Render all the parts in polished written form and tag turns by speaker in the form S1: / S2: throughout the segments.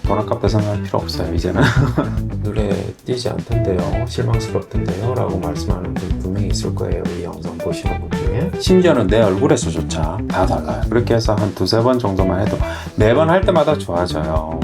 S1: 돈 아깝다 생각할 필요 없어요. 이제는 눈에 띄지 않던데요, 실망스럽던데요 라고 말씀하는 분 분명히 있을 거예요. 이 영상 보시는 분 중에. 심지어는 내 얼굴에서조차 다 달라요. 그렇게 해서 한 두세 번 정도만 해도 매번 할 때마다 좋아져요.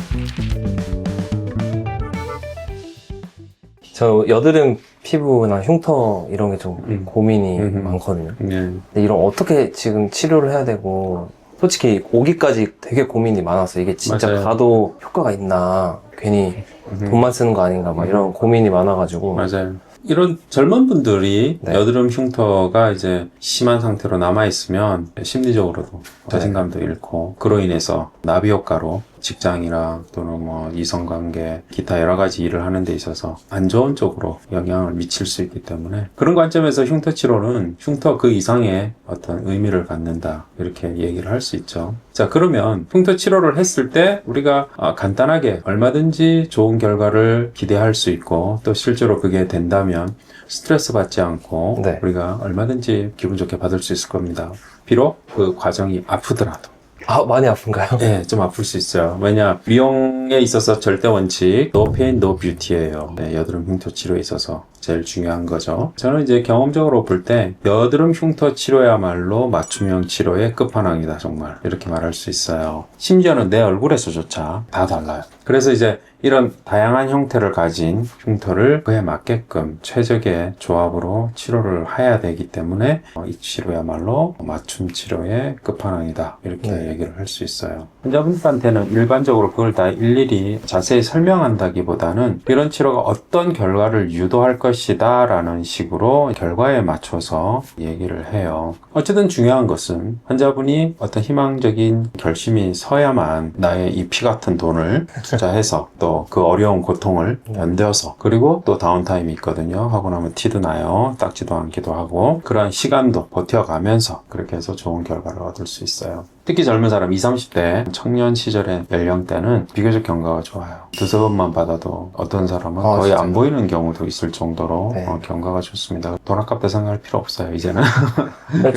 S2: 저 여드름 피부나 흉터 이런 게 좀 고민이 많거든요. 근데 이런 어떻게 지금 치료를 해야 되고, 솔직히 오기까지 되게 고민이 많았어요. 이게 진짜
S1: 맞아요.
S2: 가도 효과가 있나, 괜히 돈만 쓰는 거 아닌가, 막 이런 고민이 많아가지고.
S1: 맞아요. 이런 젊은 분들이
S2: 네.
S1: 여드름 흉터가 이제 심한 상태로 남아있으면 심리적으로도 자신감도 잃고, 그로 인해서 나비 효과로 직장이랑 또는 뭐 이성관계, 기타 여러 가지 일을 하는 데 있어서 안 좋은 쪽으로 영향을 미칠 수 있기 때문에, 그런 관점에서 흉터 치료는 흉터 그 이상의 어떤 의미를 갖는다, 이렇게 얘기를 할 수 있죠. 자, 그러면 흉터 치료를 했을 때 우리가 간단하게 얼마든지 좋은 결과를 기대할 수 있고, 또 실제로 그게 된다면 스트레스 받지 않고
S2: 네.
S1: 우리가 얼마든지 기분 좋게 받을 수 있을 겁니다. 비록 그 과정이 아프더라도.
S2: 아, 많이 아픈가요?
S1: 네, 좀 아플 수 있어요. 왜냐, 미용에 있어서 절대 원칙 No pain, no beauty예요. 네, 여드름 흉터 치료에 있어서 제일 중요한 거죠. 저는 이제 경험적으로 볼 때 여드름 흉터 치료야말로 맞춤형 치료의 끝판왕이다, 정말. 이렇게 말할 수 있어요. 심지어는 내 얼굴에서조차 다 달라요. 그래서 이제 이런 다양한 형태를 가진 흉터를 그에 맞게끔 최적의 조합으로 치료를 해야 되기 때문에 이 치료야말로 맞춤 치료의 끝판왕이다, 이렇게 얘기를 할 수 있어요. 환자분들한테는 일반적으로 그걸 다 일일이 자세히 설명한다기보다는 이런 치료가 어떤 결과를 유도할 것이다 라는 식으로 결과에 맞춰서 얘기를 해요. 어쨌든 중요한 것은 환자분이 어떤 희망적인 결심이 서야만 나의 이 피 같은 돈을 투자해서 또 그 어려운 고통을 견뎌서, 그리고 또 다운타임이 있거든요. 하고 나면 티도 나요. 닦지도 않기도 하고, 그러한 시간도 버텨가면서 그렇게 해서 좋은 결과를 얻을 수 있어요. 특히 젊은 사람 20, 30대 청년 시절의 연령대는 비교적 경과가 좋아요. 두세 번만 받아도 어떤 사람은 거의
S2: 진짜요?
S1: 안 보이는 경우도 있을 정도로
S2: 네.
S1: 경과가 좋습니다. 돈 아깝다 생각할 필요 없어요, 이제는.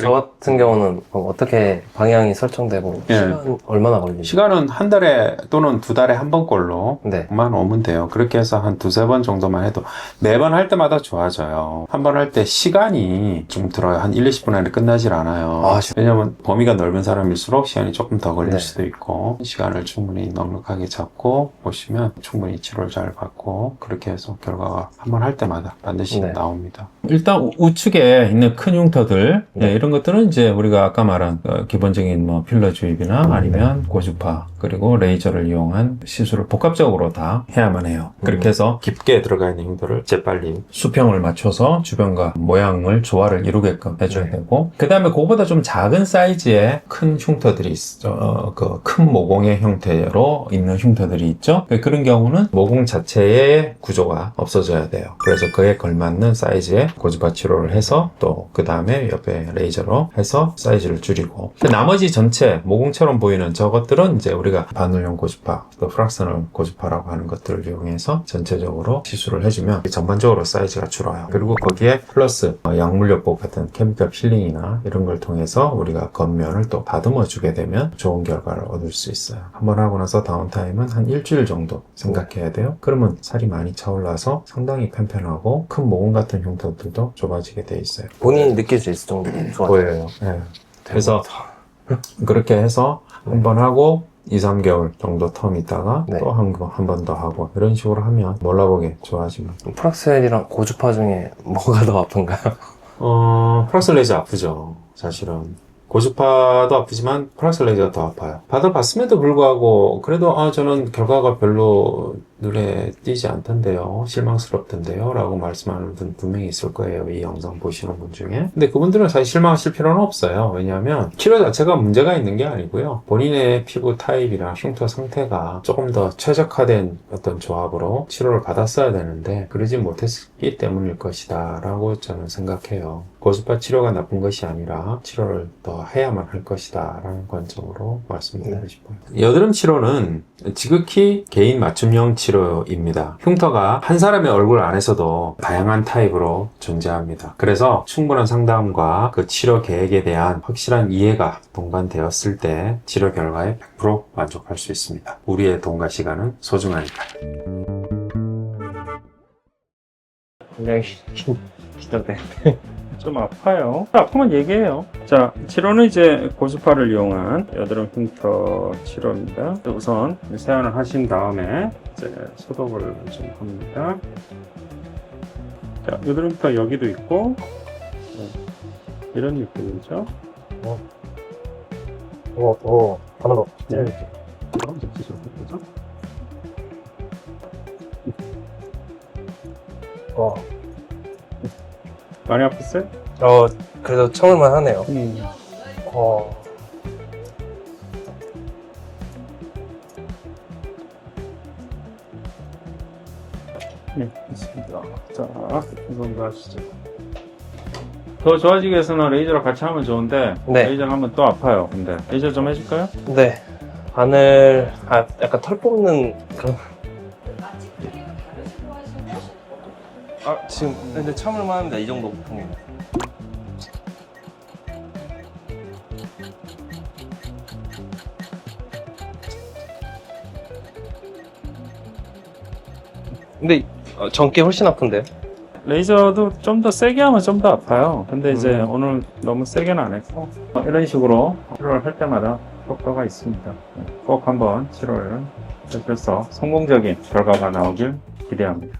S2: 저 같은 경우는 어떻게 방향이 설정되고,
S1: 예.
S2: 시간 얼마나 걸리죠?
S1: 시간은 한 달에 또는 두 달에 한 번꼴로
S2: 네.
S1: 만 오면 돼요. 그렇게 해서 한 두세 번 정도만 해도 매번 할 때마다 좋아져요. 한 번 할 때 시간이 좀 들어요. 한 1, 20분 안에 끝나질 않아요. 왜냐면 범위가 넓은 사람일수록 시간이 조금 더 걸릴 수도 있고, 시간을 충분히 넉넉하게 잡고 보시면 충분히 치료를 잘 받고, 그렇게 해서 결과가 한 번 할 때마다 반드시 나옵니다. 일단 우측에 있는 큰 흉터들, 이런 것들은 이제 우리가 아까 말한 기본적인 뭐 필러 주입이나 아니면 고주파, 그리고 레이저를 이용한 시술을 복합적으로 다 해야만 해요. 그렇게 해서 깊게 들어가 있는 흉터를 재빨리 수평을 맞춰서 주변과 모양을 조화를 이루게끔 해줘야 되고, 그 다음에 그거보다 좀 작은 사이즈의 큰 흉터들이 있어. 그 큰 모공의 형태로 있는 흉터들이 있죠. 그런 경우는 모공 자체의 구조가 없어져야 돼요. 그래서 그에 걸맞는 사이즈의 고주파 치료를 해서, 또 그 다음에 옆에 레이저로 해서 사이즈를 줄이고, 나머지 전체 모공처럼 보이는 저것들은 이제 우리가 바늘형 고주파, 또 프락셔널 고주파라고 하는 것들을 이용해서 전체적으로 시술을 해주면 전반적으로 사이즈가 줄어요. 그리고 거기에 플러스 약물요법 같은 케미컬 필링이나 이런 걸 통해서 우리가 겉면을 또 다듬어 주게 되면 좋은 결과를 얻을 수 있어요. 한번 하고 나서 다운타임은 한 일주일 정도 생각해야 돼요. 그러면 살이 많이 차올라서 상당히 편편하고 큰 모공 같은 흉터들도 좁아지게 돼 있어요.
S2: 본인이 느낄 수 있을 정도로 좋아요.
S1: 보여요. 네. 그래서 그렇게 해서 한 번 하고 2, 3개월 정도 텀 있다가 또 한 번 더 하고, 이런 식으로 하면 몰라보게 좋아지면.
S2: 프락셀이랑 고주파 중에 뭐가 더 아픈가요?
S1: 프락셀 레이저 아프죠, 사실은. 고주파도 아프지만 프락셀 레이저가 더 아파요. 받아봤음에도 불구하고 그래도 저는 결과가 별로 눈에 띄지 않던데요, 실망스럽던데요 라고 말씀하는 분 분명히 있을 거예요, 이 영상 보시는 분 중에. 근데 그분들은 사실 실망하실 필요는 없어요. 왜냐하면 치료 자체가 문제가 있는 게 아니고요, 본인의 피부 타입이나 흉터 상태가 조금 더 최적화된 어떤 조합으로 치료를 받았어야 되는데 그러지 못했기 때문일 것이다 라고 저는 생각해요. 고주파 치료가 나쁜 것이 아니라 치료를 더 해야만 할 것이다 라는 관점으로 말씀드리고 싶어요. 여드름 치료는 지극히 개인 맞춤형 치료 치료입니다. 흉터가 한 사람의 얼굴 안에서도 다양한 타입으로 존재합니다. 그래서 충분한 상담과 그 치료 계획에 대한 확실한 이해가 동반되었을 때 치료 결과에 100% 만족할 수 있습니다. 우리의 돈과 시간은 소중하니까요.
S2: 굉장히 긴장돼.
S3: 좀 아파요. 아프면 얘기해요. 자, 치료는 이제 고주파를 이용한 여드름 흉터 치료입니다. 우선 세안을 하신 다음에 이제 소독을 좀 합니다. 자, 여드름 흉터 여기도 있고 이런 느낌이죠.
S2: 바로
S3: 네. 그럼 접시로 되죠. 많이 아팠어요?
S2: 그래도 참을만 하네요.
S3: 네, 있습니다. 자, 이건 더 하시죠. 더 좋아지기 위해서는 레이저로 같이 하면 좋은데
S2: 네.
S3: 레이저 하면 또 아파요. 근데 레이저 좀 해줄까요?
S2: 네. 바늘, 약간 털 뽑는 그런. 지금 근데 참을만 합니다. 이 정도 고통이면. 근데 전기 훨씬 아픈데요?
S3: 레이저도 좀 더 세게 하면 좀 더 아파요. 근데 이제 오늘 너무 세게는 안 했고 이런 식으로 치료를 할 때마다 효과가 있습니다. 꼭 한번 치료를 해서 성공적인 결과가 나오길 기대합니다.